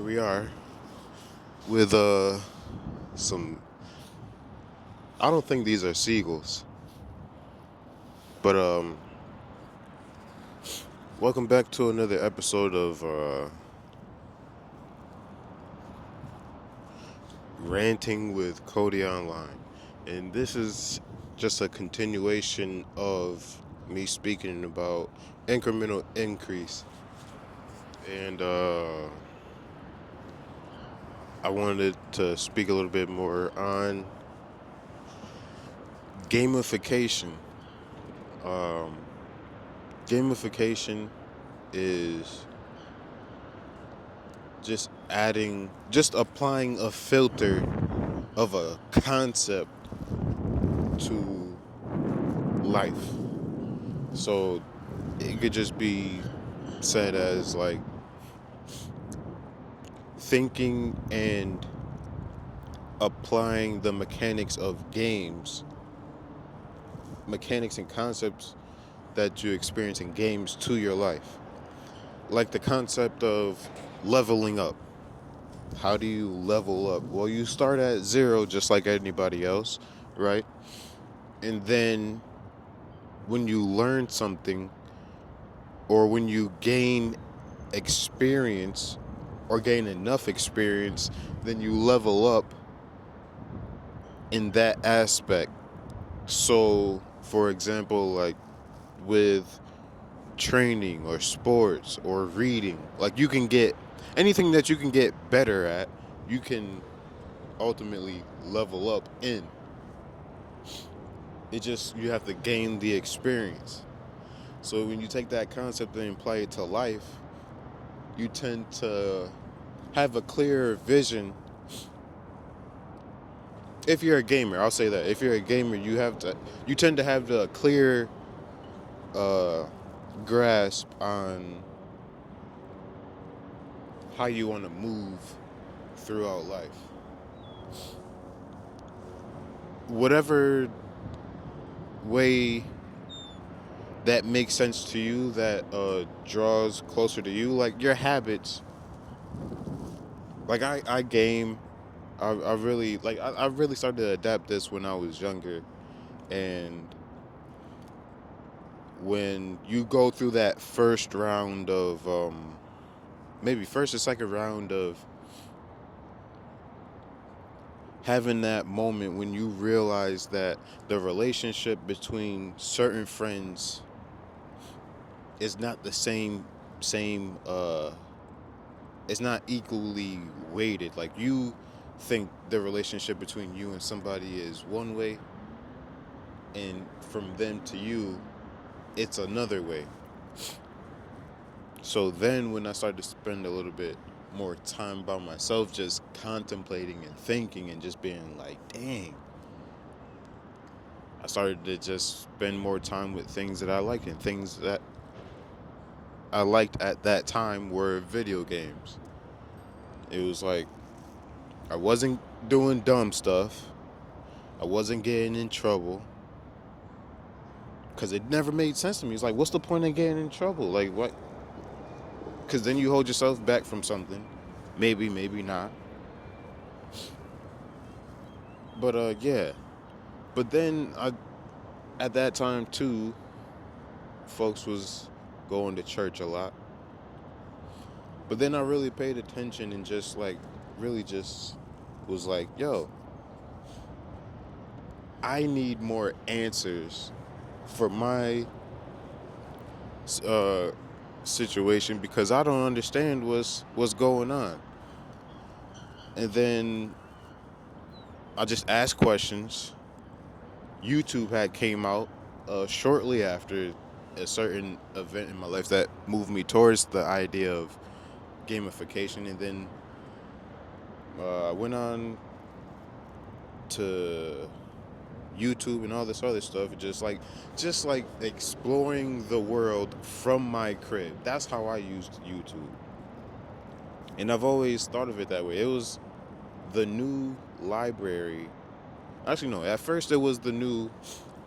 we are with some. I don't think these are seagulls, but welcome back to another episode of ranting with Cody Online, and this is just a continuation of me speaking about incremental increase, and I wanted to speak a little bit more on gamification. Um, Gamification is just applying a filter of a concept to life. So it could just be said as like thinking and applying the mechanics and concepts that you experience in games to your life. Like the concept of leveling up. How do you level up? Well, you start at zero just like anybody else, right? And then when you learn something or when you gain experience or gain enough experience, then you level up in that aspect. So, for example, like with training or sports or reading, like you can get anything that you can get better at, you can ultimately level up in. It just, you have to gain the experience. So when you take that concept and apply it to life, you tend to have a clearer vision. If you're a gamer, I'll say that. If you're a gamer, you tend to have the clear uh, grasp on how you want to move throughout life. Whatever way that makes sense to you, that draws closer to you, like your habits. Like I game. I really I really started to adapt this when I was younger, and when you go through that first round of maybe first or second round of having that moment when you realize that the relationship between certain friends is not the same it's not equally weighted. Like you think the relationship between you and somebody is one way, and from them to you it's another way. So then when I started to spend a little bit more time by myself, just contemplating and thinking and just being like, dang, I started to just spend more time with things that I liked, and things that I liked at that time were video games. It was like I wasn't doing dumb stuff. I wasn't getting in trouble because it never made sense to me. It's like, what's the point of getting in trouble? Like, what? Because then you hold yourself back from something. Maybe, maybe not. But yeah. But then at that time too, folks was going to church a lot. But then I really paid attention and just like really just was like, yo, I need more answers for my uh, situation because I don't understand what's going on. And then I just asked questions. YouTube had came out shortly after a certain event in my life that moved me towards the idea of gamification, and then I went on to YouTube and all this other stuff, just like exploring the world from my crib. That's how I used YouTube, and I've always thought of it that way. It was the new library. Actually, no. At first, it was the new.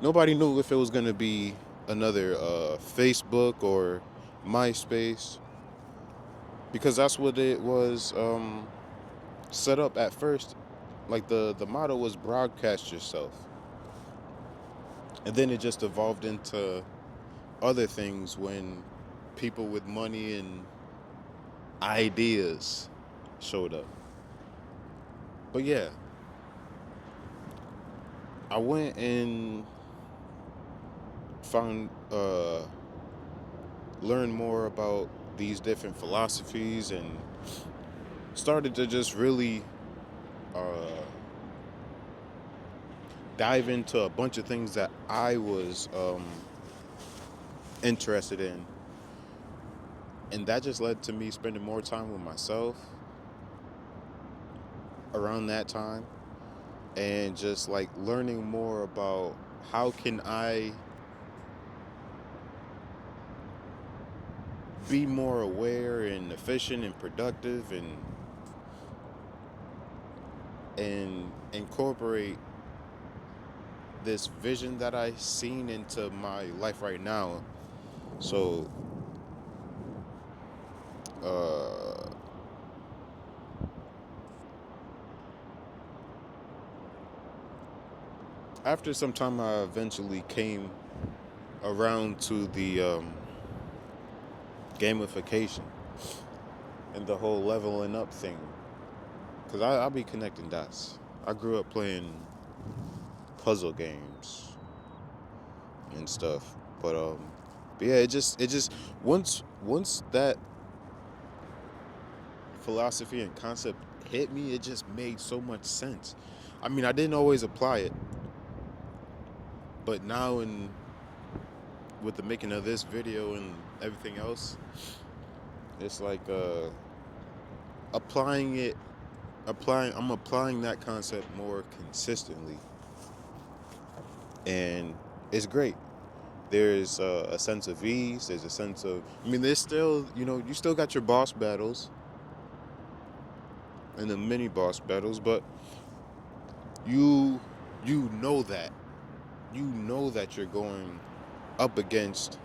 Nobody knew if it was gonna be another Facebook or MySpace. because that's what it was set up at first. Like the motto was broadcast yourself, and then it just evolved into other things when people with money and ideas showed up. But yeah, I went and found learned more about these different philosophies and started to just really uh, dive into a bunch of things that I was interested in, and that just led to me spending more time with myself around that time, and just like learning more about how can I be more aware and efficient and productive, and incorporate this vision that I seen into my life right now. So uh after some time I eventually came around to the gamification and the whole leveling up thing, because I'll be connecting dots. I grew up playing puzzle games and stuff, but yeah, it just once that philosophy and concept hit me, it just made so much sense. I mean, I didn't always apply it, but now in with the making of this video and everything else, it's like applying it I'm applying that concept more consistently, and it's great. There's a sense of ease. There's a sense of, I mean, there's still, you still got your boss battles and the mini boss battles, but you you know that you're going up against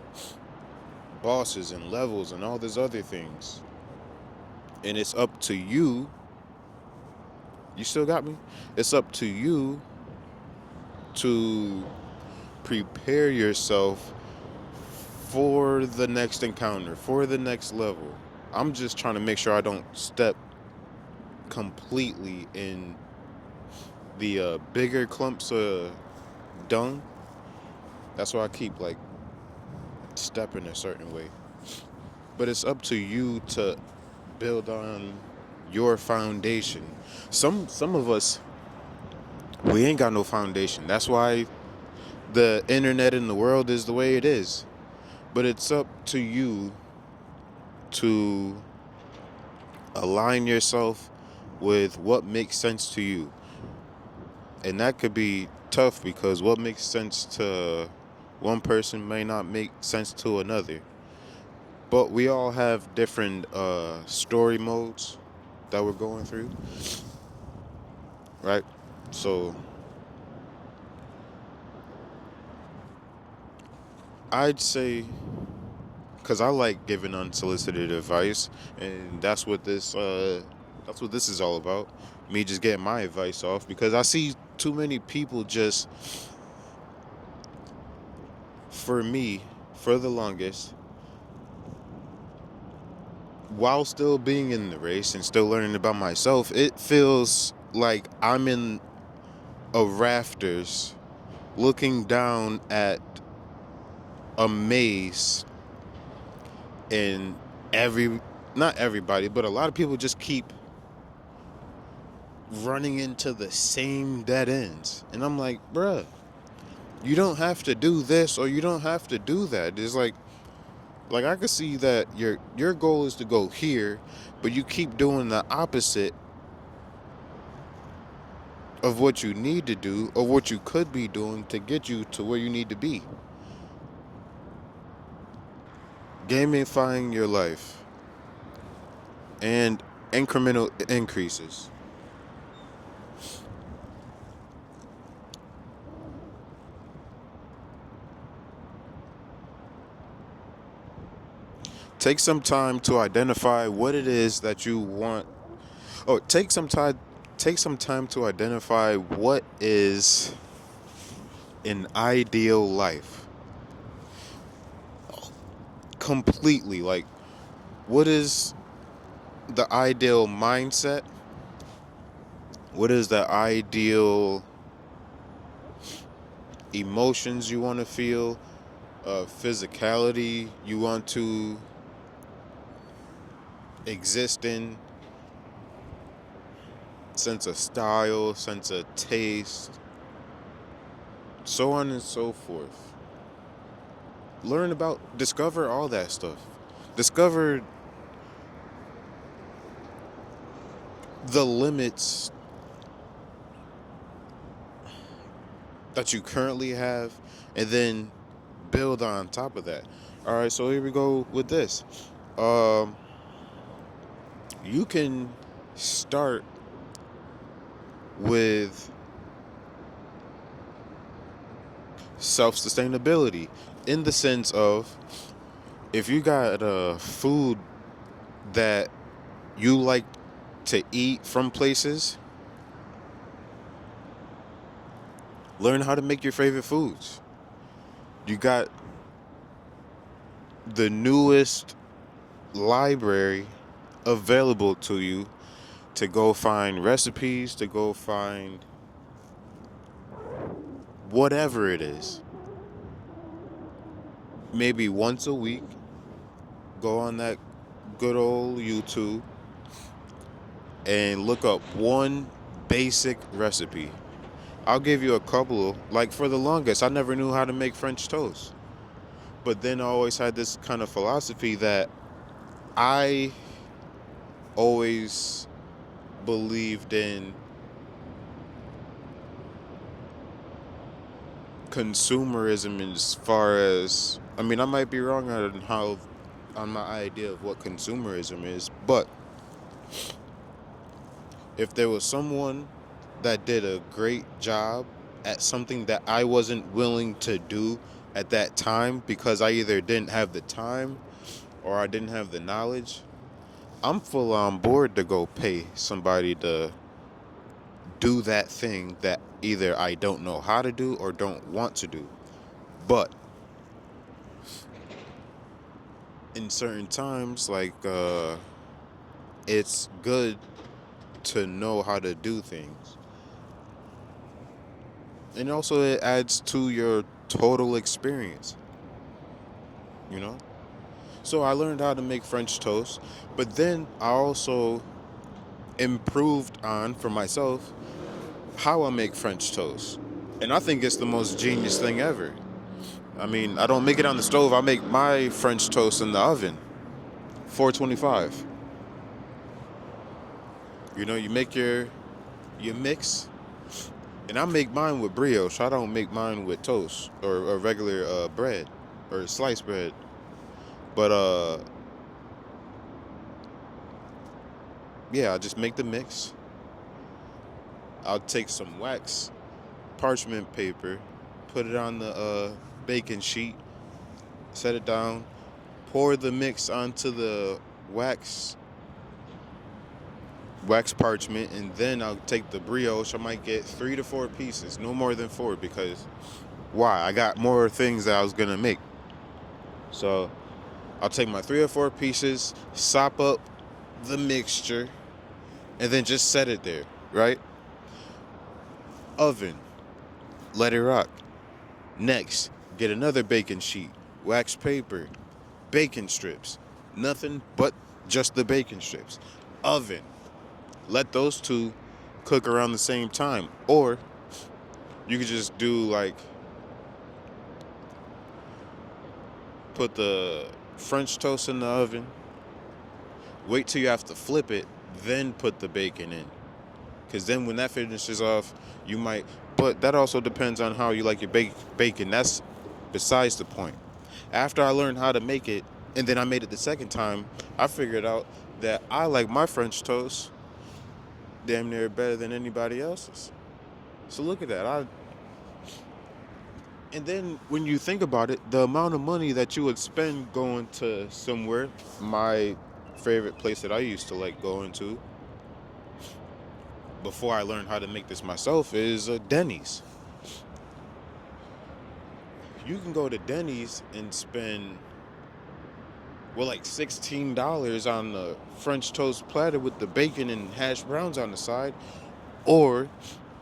bosses and levels and all these other things, and it's up to you. You still got me? It's up to you to prepare yourself for the next encounter, for the next level. I'm just trying to make sure I don't step completely in the bigger clumps of dung. That's why I keep like stepping a certain way. But it's up to you to build on your foundation. Some of us, we ain't got no foundation. That's why the internet and the world is the way it is. But it's up to you to align yourself with what makes sense to you. And that could be tough because what makes sense to one person may not make sense to another. But we all have different story modes that we're going through, right? So I'd say, because I like giving unsolicited advice, and that's what this is all about. Me just getting my advice off, because I see too many people just, for me, for the longest, while still being in the race and still learning about myself, it feels like I'm in a rafters looking down at a maze, and not everybody, but a lot of people just keep running into the same dead ends. And I'm like, bruh, you don't have to do this or you don't have to do that. It's like I could see that your goal is to go here, but you keep doing the opposite of what you need to do or what you could be doing to get you to where you need to be. Gamifying your life and incremental increases. Take some time to identify what it is that you want. Oh, take some time to identify what is an ideal life. Completely. Like, what is the ideal mindset? What is the ideal emotions you want to feel? Physicality you want to exist in? Sense of style, sense of taste, so on and so forth. Discover all that stuff. Discover the limits that you currently have, and then build on top of that. All right, so here we go with this. Um, you can start with self-sustainability in the sense of, if you got food that you like to eat from places, learn how to make your favorite foods. You got the newest library available to you to go find recipes, to go find whatever it is. Maybe once a week, go on that good old YouTube and look up one basic recipe. I'll give you a couple. Like, for the longest, I never knew how to make French toast. But then I always had this kind of philosophy that I always believed in consumerism, as far as, I mean, I might be wrong on my idea of what consumerism is, but if there was someone that did a great job at something that I wasn't willing to do at that time because I either didn't have the time or I didn't have the knowledge, I'm full on board to go pay somebody to do that thing that either I don't know how to do or don't want to do. But in certain times, like, it's good to know how to do things. And also, it adds to your total experience, you know? So I learned how to make French toast, but then I also improved on, for myself, how I make French toast. And I think it's the most genius thing ever. I mean, I don't make it on the stove. I make my French toast in the oven, 425. You know, you mix, and I make mine with brioche. I don't make mine with toast or regular bread or sliced bread. But yeah, I just make the mix. I'll take some wax parchment paper, put it on the baking sheet, set it down, pour the mix onto the wax parchment, and then I'll take the brioche. I might get 3 to 4 pieces, no more than 4, because why? I got more things that I was gonna make. So I'll take my 3 or 4 pieces, sop up the mixture, and then just set it there, right? Oven, let it rock. Next, get another baking sheet, wax paper, bacon strips. Nothing but just the bacon strips. Oven, let those two cook around the same time. Or you could just do, like, put the French toast in the oven, wait till you have to flip it, then put the bacon in. Because then when that finishes off, you might, but that also depends on how you like your bacon. That's besides the point. After I learned how to make it, and then I made it the second time, I figured out that I like my French toast damn near better than anybody else's. So look at that. And then when you think about it, the amount of money that you would spend going to somewhere, my favorite place that I used to like going to before I learned how to make this myself is Denny's. You can go to Denny's and spend well like $16 on the French toast platter with the bacon and hash browns on the side, or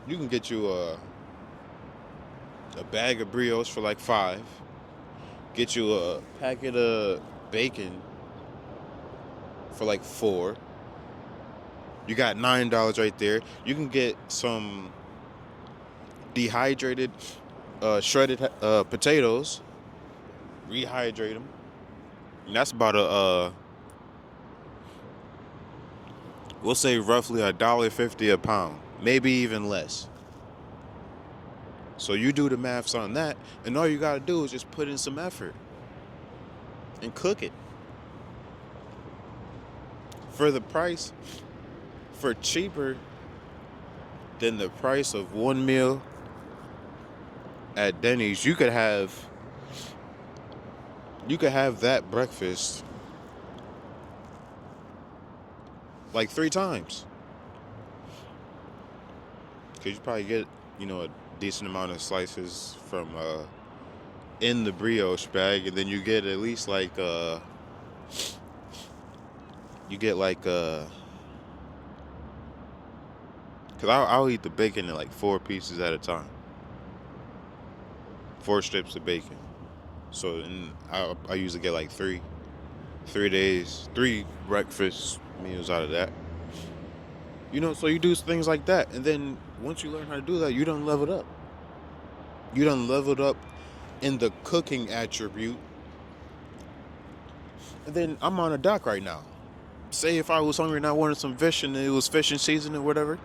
you can get you a bag of brioche for like 5, get you a packet of bacon for like 4. You got $9 right there. You can get some dehydrated, shredded potatoes, rehydrate them. And that's about we'll say roughly $1.50 a pound, maybe even less. So you do the maths on that, and all you gotta do is just put in some effort and cook it for the price, for cheaper than the price of one meal at Denny's. You could have that breakfast like 3 times. Cause you probably get, a decent amount of slices from in the brioche bag, and then you get at least like cause I'll eat the bacon in like 4 pieces at a time, 4 strips of bacon. So I usually get like 3 breakfast meals out of that. So you do things like that, and then once you learn how to do that, you done leveled up. You done leveled up in the cooking attribute. And then I'm on a dock right now. Say if I was hungry and I wanted some fish and it was fishing season or whatever,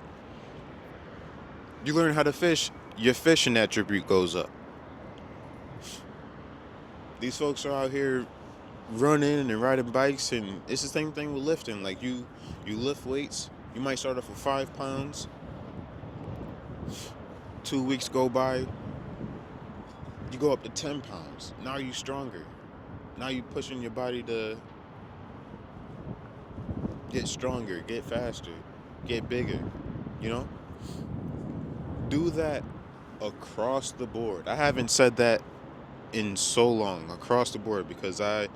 you learn how to fish, your fishing attribute goes up. These folks are out here running and riding bikes, and it's the same thing with lifting. Like you lift weights, you might start off with 5 pounds. 2 weeks go by, you go up to 10 pounds. Now you stronger. Now you pushing your body to get stronger, get faster, get bigger, Do that across the board. I haven't said that in so long, across the board, because I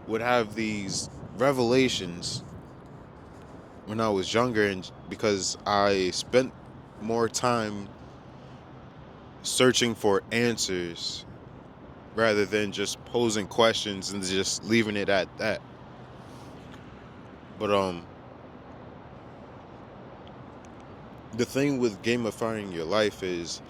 would have these revelations when I was younger, and because I spent more time searching for answers rather than just posing questions and just leaving it at that. But the thing with gamifying your life is,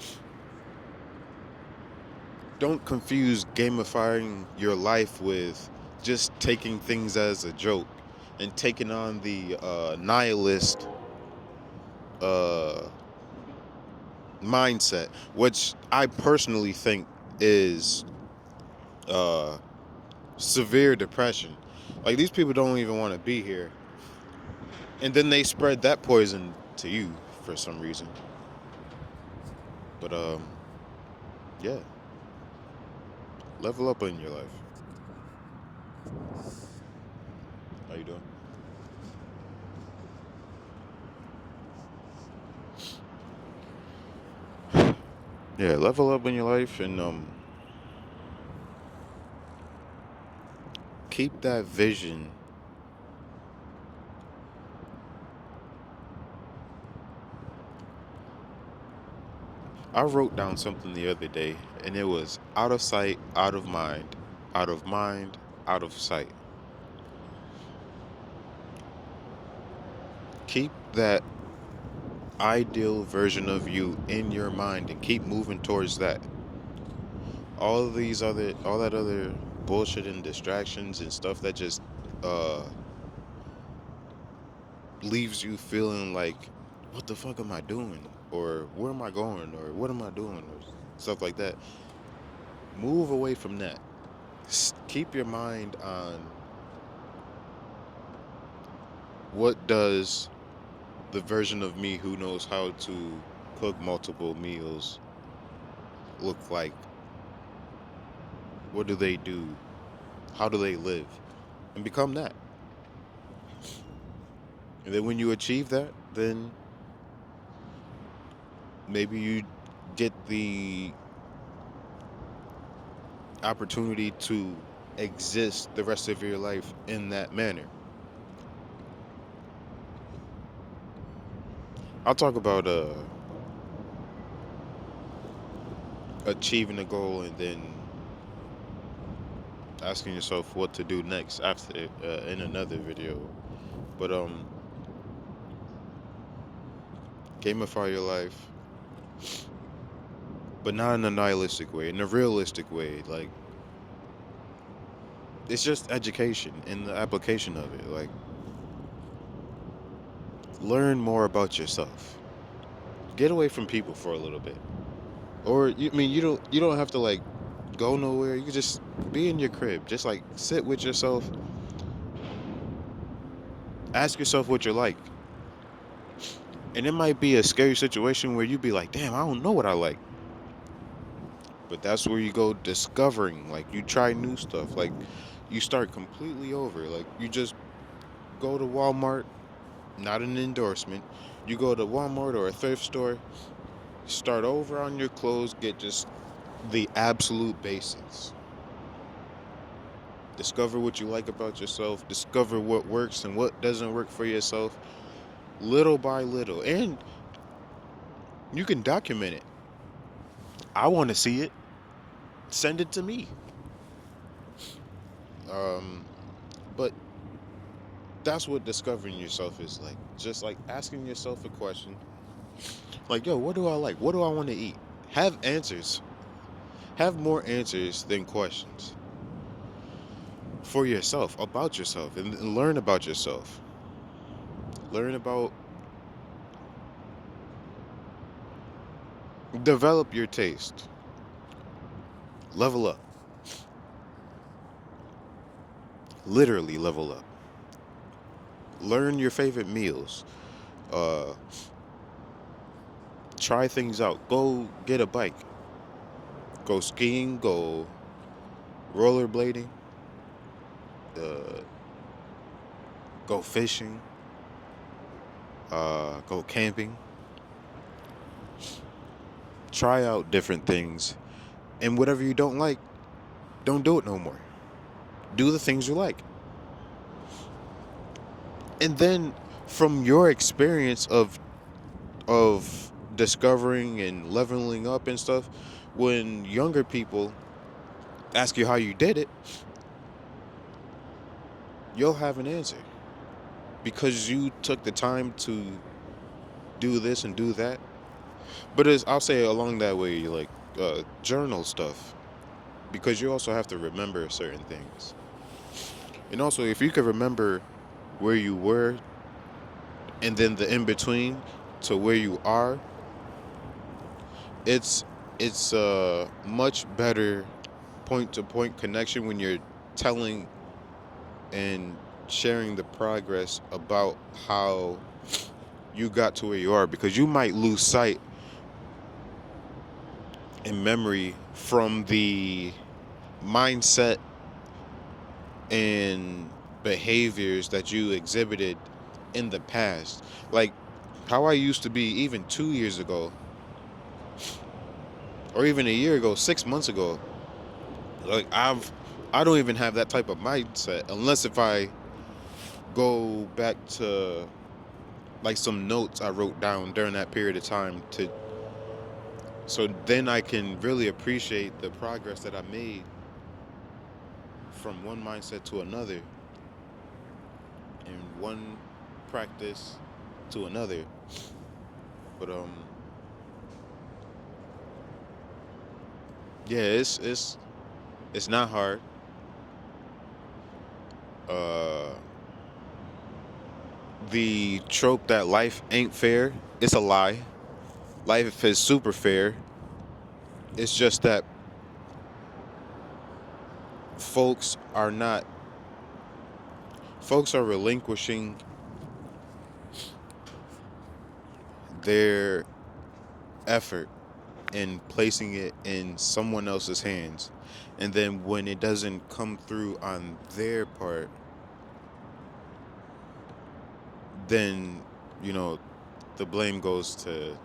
don't confuse gamifying your life with just taking things as a joke and taking on the nihilist mindset, which I personally think is severe depression. Like, these people don't even want to be here, and then they spread that poison to you for some reason. But yeah, level up in your life. How you doing? Yeah, level up in your life, and keep that vision. I wrote down something the other day, and it was out of sight, out of mind, out of mind, out of sight. Keep that ideal version of you in your mind and keep moving towards that. All that other bullshit and distractions and stuff that just leaves you feeling like, what the fuck am I doing? Or where am I going? Or what am I doing? Or stuff like that. Move away from that. Keep your mind on what does the version of me who knows how to cook multiple meals look like What do they do? How do they live? And become that. And then when you achieve that, then maybe you get the opportunity to exist the rest of your life in that manner. I'll talk about achieving a goal and then asking yourself what to do next after in another video. But gamify your life, but not in a nihilistic way, in a realistic way. Like it's just education and the application of it. Like learn more about yourself. Get away from people for a little bit. Or I mean you don't have to like go nowhere. You can just be in your crib. Just like sit with yourself. Ask yourself what you're like. And it might be a scary situation where you be like, damn, I don't know what I like. But that's where you go discovering. Like you try new stuff. Like you start completely over. Like you just go to Walmart, not an endorsement. You go to Walmart or a thrift store, start over on your clothes, get just the absolute basics. Discover what you like about yourself, discover what works and what doesn't work for yourself, little by little. And you can document it. I want to see it. Send it to me. Um, but that's what discovering yourself is like. Just like asking yourself a question. Like, yo, what do I like? What do I want to eat? Have answers. Have more answers than questions for yourself, about yourself, and learn about yourself. Learn about, develop your taste. Level up. Literally level up. Learn your favorite meals. Uh, Try things out. Go get a bike. Go skiing. Go rollerblading. Uh, Go fishing. Go camping. Try out different things. And whatever you don't like, don't do it no more. Do the things you like. And then from your experience of discovering and leveling up and stuff, when younger people ask you how you did it, you'll have an answer because you took the time to do this and do that. But I'll say along that way, like journal stuff, because you also have to remember certain things. And also, if you could remember where you were and then the in between to where you are, it's it's a much better point to point connection when you're telling and sharing the progress about how you got to where you are, because you might lose sight and memory from the mindset and behaviors that you exhibited in the past. Like how I used to be even 2 years ago, or even a year ago, 6 months ago. Like I don't even have that type of mindset unless if I go back to like some notes I wrote down during that period of time, to so then I can really appreciate the progress that I made from one mindset to another and one practice to another. But yeah, it's not hard. Uh the trope that life ain't fair, it's a lie. Life is super fair. It's just that folks are not folks are relinquishing their effort and placing it in someone else's hands. And then when it doesn't come through on their part, then, you know, the blame goes to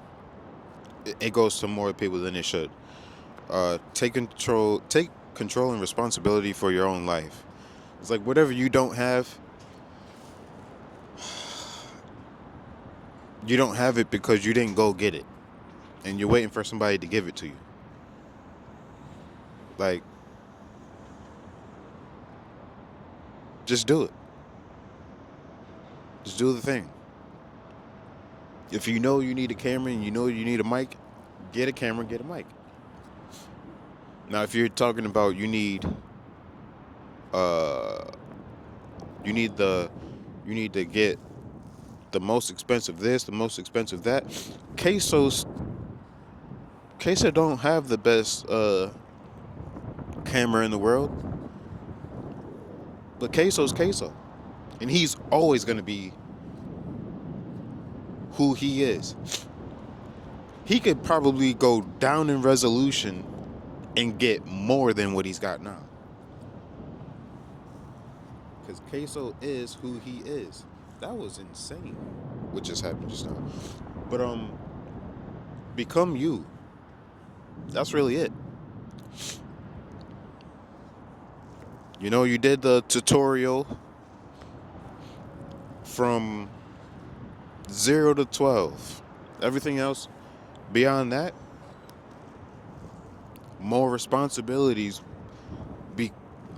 it goes to more people than it should. Take control and responsibility for your own life. It's like whatever you don't have it because you didn't go get it, and you're waiting for somebody to give it to you. Like, just do it. Just do the thing. If you know you need a camera and you know you need a mic, get a camera, get a mic. Now, if you're talking about uh, you need to get the most expensive this, the most expensive that. Quesos, Queso don't have the best camera in the world, but Queso's Queso, and he's always gonna be who he is. He could probably go down in resolution and get more than what he's got now. Because Queso is who he is. That was insane, what just happened just now. But become you. That's really it. You know, you did the tutorial from 0 to 12. Everything else beyond that, more responsibilities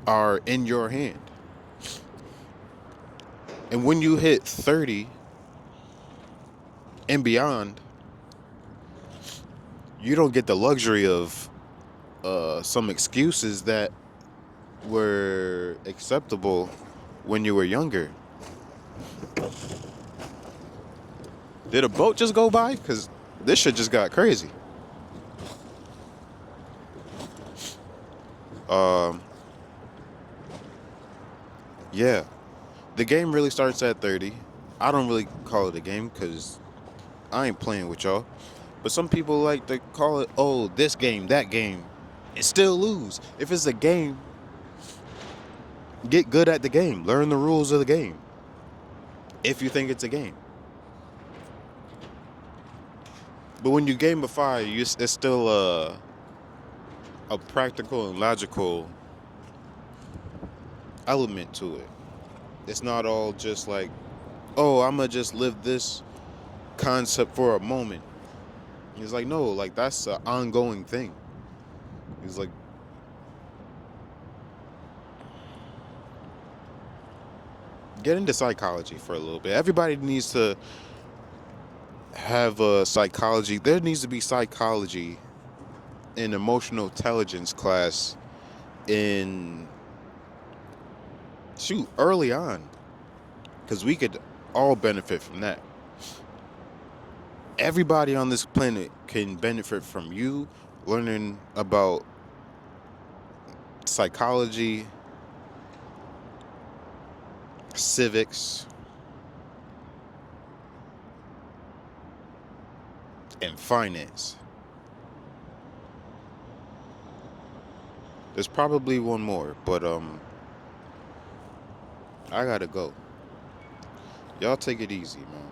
are in your hand. And when you hit 30 and beyond, you don't get the luxury of some excuses that were acceptable when you were younger. Did a boat just go by? Because this shit just got crazy. Yeah. The game really starts at 30. I don't really call it a game because I ain't playing with y'all. But some people like to call it, oh, this game, that game, and still lose. If it's a game, get good at the game. Learn the rules of the game. If you think it's a game. But when you gamify, it's still a practical and logical element to it. It's not all just like, oh, I'm going to just live this concept for a moment. It's like, no, like that's an ongoing thing. It's like, get into psychology for a little bit. Everybody needs to have a psychology. There needs to be psychology in emotional intelligence class in early on, because we could all benefit from that. Everybody on this planet can benefit from you learning about psychology, civics, and finance. There's probably one more, but I gotta go. Y'all take it easy, man.